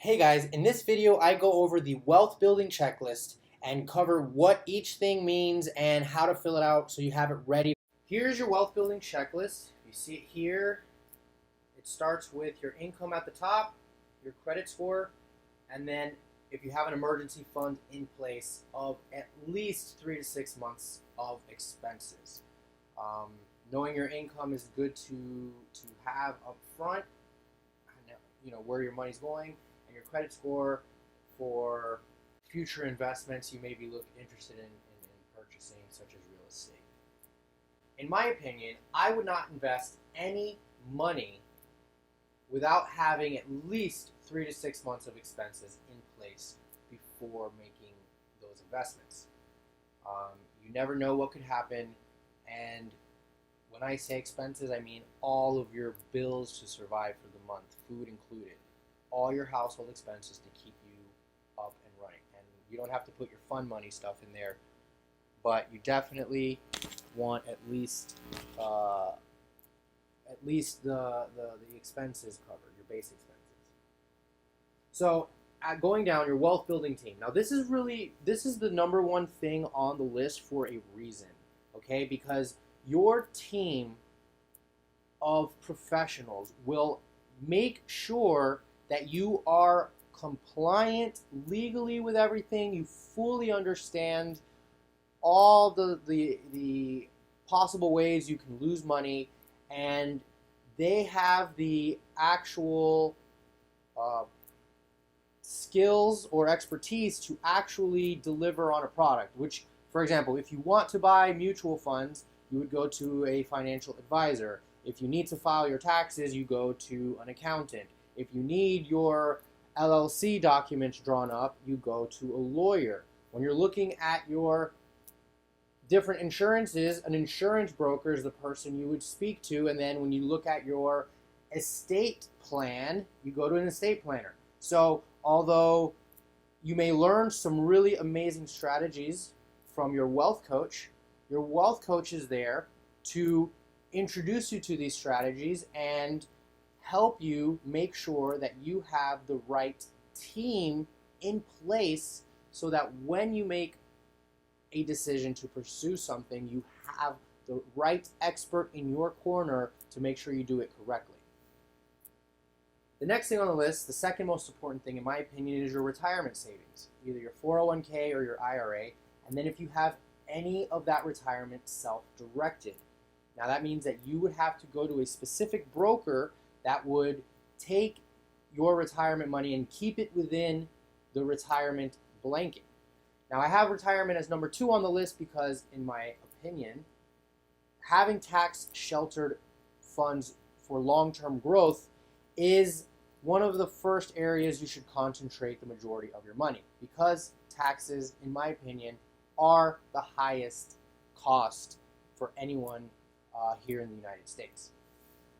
Hey guys, in this video I go over the wealth building checklist and cover what each thing means and how to fill it out so you have it ready. Here's your wealth building checklist. You see it here. It starts with your income at the top, your credit score, and then if you have an emergency fund in place of at least 3 to 6 months of expenses. Knowing your income is good to have up front, you know where your money's going, and your credit score for future investments you may be interested in purchasing, such as real estate. In my opinion, I would not invest any money without having at least 3 to 6 months of expenses in place before making those investments. You never know what could happen, and when I say expenses, I mean all of your bills to survive for the month, food included, all your household expenses to keep you up and running. And you don't have to put your fun money stuff in there, but you definitely want at least the expenses covered, your base expenses. So going down, your wealth building team. Now this is the number one thing on the list for a reason, okay? Because your team of professionals will make sure that you are compliant legally with everything. You fully understand all the possible ways you can lose money, and they have the actual skills or expertise to actually deliver on a product. Which, for example, if you want to buy mutual funds, you would go to a financial advisor. If you need to file your taxes, you go to an accountant. If you need your LLC documents drawn up, you go to a lawyer. When you're looking at your different insurances, an insurance broker is the person you would speak to. And then when you look at your estate plan, you go to an estate planner. So although you may learn some really amazing strategies from your wealth coach is there to introduce you to these strategies and help you make sure that you have the right team in place so that when you make a decision to pursue something, you have the right expert in your corner to make sure you do it correctly. The next thing on the list, the second most important thing in my opinion, is your retirement savings, either your 401k or your IRA, and then if you have any of that retirement self-directed. Now that means that you would have to go to a specific broker that would take your retirement money and keep it within the retirement blanket. Now I have retirement as number 2 on the list because, in my opinion, having tax sheltered funds for long-term growth is one of the first areas you should concentrate the majority of your money, because taxes, in my opinion, are the highest cost for anyone here in the United States.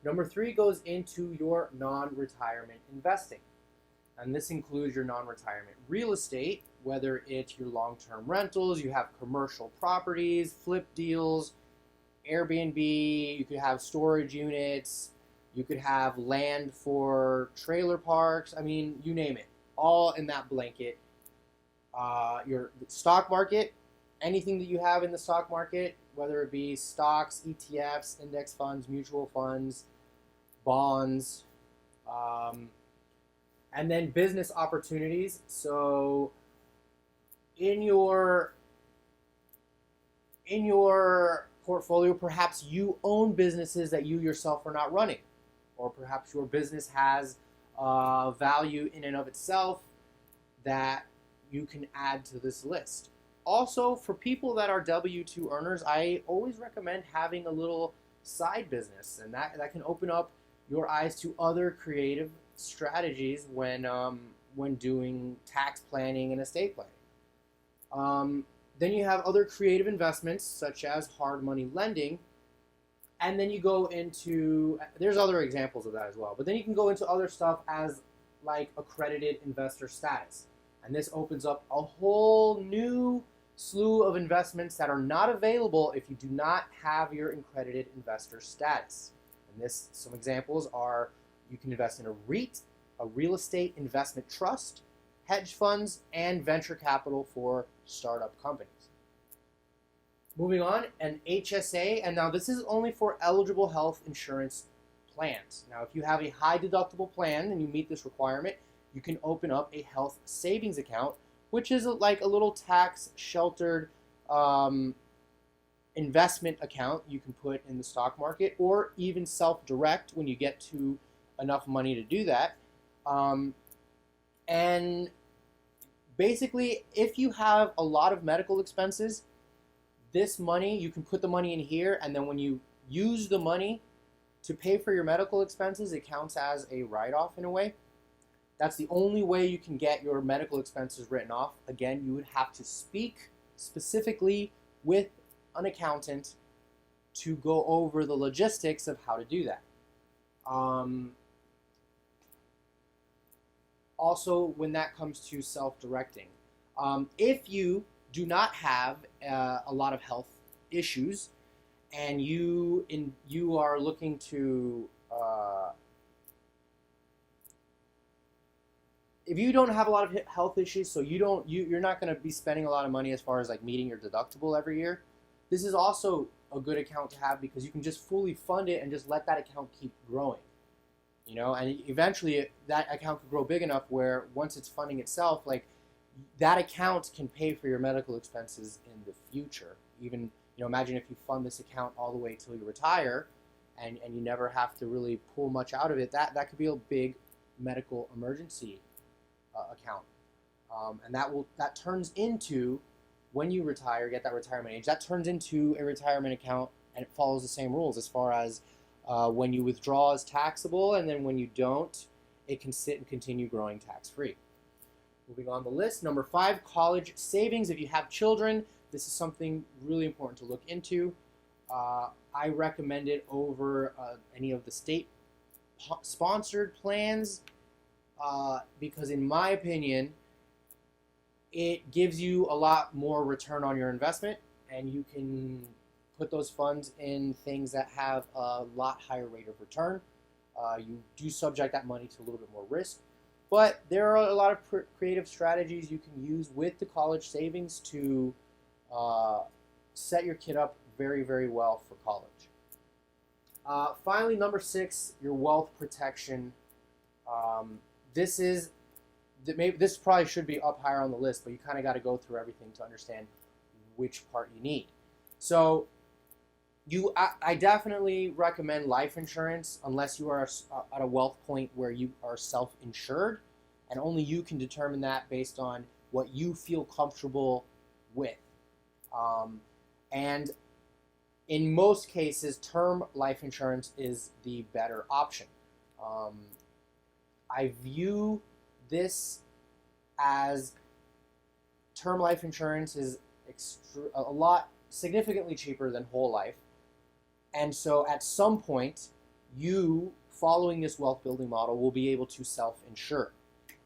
Number 3 goes into your non-retirement investing. And this includes your non-retirement real estate, whether it's your long-term rentals, you have commercial properties, flip deals, Airbnb, you could have storage units, you could have land for trailer parks, I mean, you name it, all in that blanket. Your stock market, anything that you have in the stock market, whether it be stocks, ETFs, index funds, mutual funds, bonds, and then business opportunities. So in your portfolio, perhaps you own businesses that you yourself are not running, or perhaps your business has value in and of itself that you can add to this list. Also, for people that are W-2 earners, I always recommend having a little side business, and that can open up your eyes to other creative strategies when doing tax planning and estate planning. Then you have other creative investments such as hard money lending, and then you go into, there's other examples of that as well, but then you can go into other stuff as like accredited investor status. And this opens up a whole new slew of investments that are not available if you do not have your accredited investor status. And some examples are, you can invest in a REIT, a real estate investment trust, hedge funds, and venture capital for startup companies. Moving on, an HSA, and now this is only for eligible health insurance plans. Now, if you have a high deductible plan and you meet this requirement, you can open up a health savings account, which is like a little tax sheltered investment account you can put in the stock market, or even self-direct when you get to enough money to do that. And basically, if you have a lot of medical expenses, this money, you can put the money in here, and then when you use the money to pay for your medical expenses, it counts as a write-off in a way. That's the only way you can get your medical expenses written off. Again, you would have to speak specifically with an accountant to go over the logistics of how to do that. Also, when that comes to self-directing, if you do not have a lot of health issues and you are looking to if you don't have a lot of health issues, so you're not going to be spending a lot of money as far as like meeting your deductible every year, this is also a good account to have because you can just fully fund it and just let that account keep growing. You know, and eventually that account could grow big enough where once it's funding itself, like that account can pay for your medical expenses in the future. Even, you know, imagine if you fund this account all the way till you retire and you never have to really pull much out of it, that could be a big medical emergency account. And that turns into, when you retire, get that retirement age, that turns into a retirement account, and it follows the same rules as far as when you withdraw is taxable, and then when you don't, it can sit and continue growing tax-free. Moving on the list, number 5, college savings. If you have children, this is something really important to look into. I recommend it over any of the state-sponsored plans because, in my opinion, it gives you a lot more return on your investment, and you can put those funds in things that have a lot higher rate of return. You do subject that money to a little bit more risk, but there are a lot of creative strategies you can use with the college savings to set your kid up very, very well for college. Finally, number 6, your wealth protection. This probably should be up higher on the list, but you kind of got to go through everything to understand which part you need. So I definitely recommend life insurance unless you are at a wealth point where you are self-insured, and only you can determine that based on what you feel comfortable with. And in most cases, term life insurance is the better option. I view this as term life insurance is significantly cheaper than whole life. And so at some point, you, following this wealth building model, will be able to self-insure.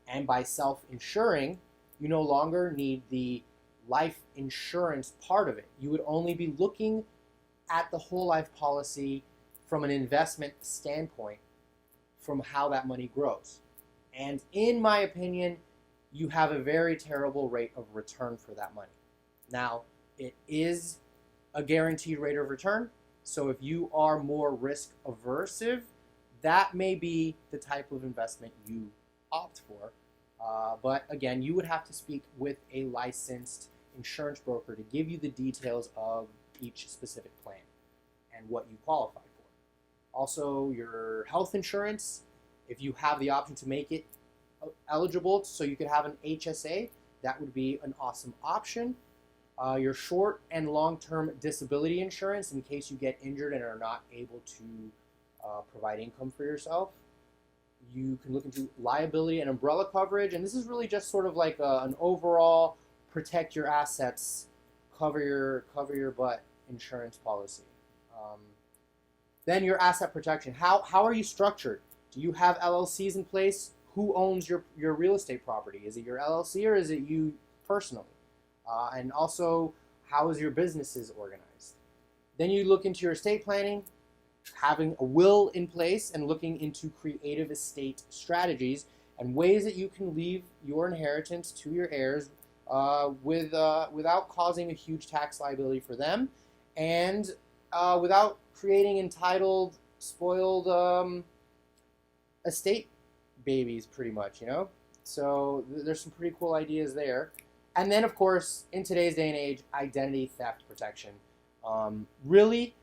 And by self-insuring, you no longer need the life insurance part of it. You would only be looking at the whole life policy from an investment standpoint, from how that money grows. And in my opinion, you have a very terrible rate of return for that money. Now, it is a guaranteed rate of return. So if you are more risk aversive, that may be the type of investment you opt for. But again, you would have to speak with a licensed insurance broker to give you the details of each specific plan and what you qualify for. Also, your health insurance, if you have the option to make it eligible so you could have an HSA, that would be an awesome option. Your short and long-term disability insurance in case you get injured and are not able to provide income for yourself. You can look into liability and umbrella coverage, and this is really just sort of like an overall protect your assets, cover your butt insurance policy. Then your asset protection. How are you structured? Do you have LLCs in place? Who owns your real estate property? Is it your LLC or is it you personally? And also, how is your businesses organized? Then you look into your estate planning, having a will in place, and looking into creative estate strategies. and ways that you can leave your inheritance to your heirs without causing a huge tax liability for them, and without creating entitled, spoiled estate babies, pretty much, you know? So there's some pretty cool ideas there. And then, of course, in today's day and age, identity theft protection. Really,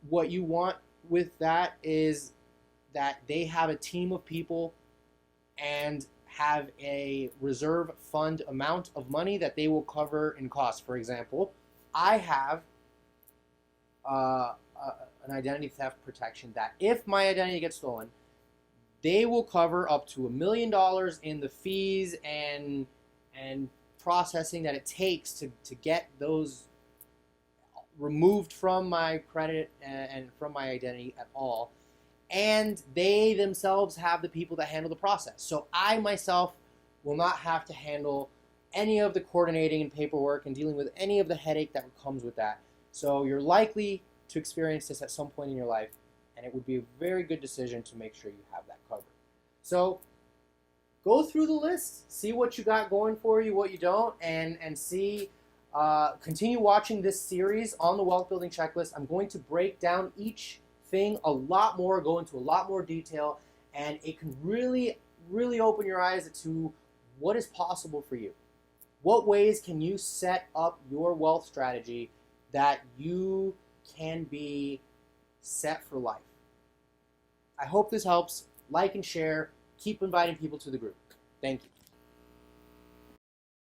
what you want with that is that they have a team of people and have a reserve fund amount of money that they will cover in costs. For example, I have an identity theft protection that if my identity gets stolen, they will cover up to $1 million in the fees and processing that it takes to get those removed from my credit and from my identity at all. And they themselves have the people that handle the process. So I myself will not have to handle any of the coordinating and paperwork and dealing with any of the headache that comes with that. So you're likely to experience this at some point in your life, and it would be a very good decision to make sure you have that covered. So go through the list, see what you got going for you, what you don't, and see. Continue watching this series on the wealth building checklist. I'm going to break down each thing a lot more, go into a lot more detail, and it can really, really open your eyes to what is possible for you. What ways can you set up your wealth strategy that you can be set for life? I hope this helps. Like and share. Keep inviting people to the group. Thank you.